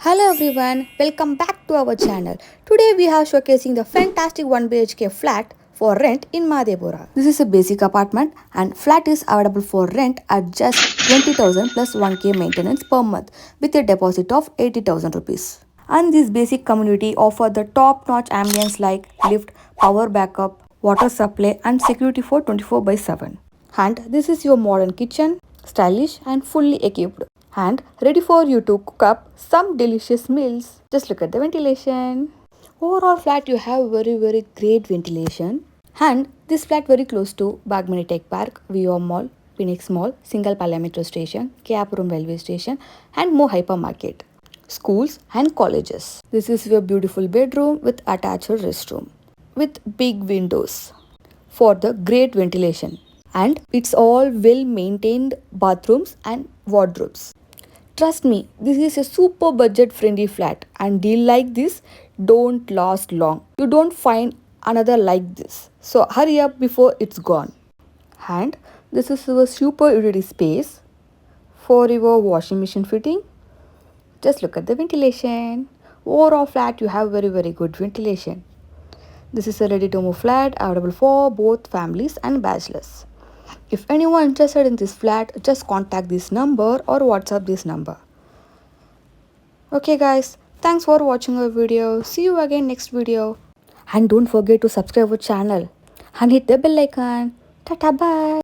Hello everyone, welcome back to our channel. Today we are showcasing the fantastic 1 BHK flat for rent in Mahadevapura. This is a basic apartment and flat is available for rent at just 20,000 plus 1k maintenance per month with a deposit of 80,000 rupees. And this basic community offer the top-notch ambience like lift, power backup, water supply and security for 24/7. And this is your modern kitchen, stylish and fully equipped and ready for you to cook up some delicious meals. Just look at the ventilation. Overall flat you have very great ventilation. And this flat very close to BAGAMANE Tech Park, VO Mall, Phoenix Mall, Single Pala Metro Station, Cap Room Railway Station and more hypermarket, schools and colleges. This is your beautiful bedroom with attached restroom with big windows for the great ventilation. And it's all well maintained bathrooms and wardrobes. Trust me, this is a super budget friendly flat and deal like this don't last long. You don't find another like this. So hurry up before it's gone. And this is your super utility space for your washing machine fitting. Just look at the ventilation. Overall flat you have very good ventilation. This is a ready to move flat available for both families and bachelors. If anyone interested in this flat, just contact this number or WhatsApp this number. Okay guys, thanks for watching our video. See you again next video. And don't forget to subscribe our channel and hit the bell icon. Tata bye.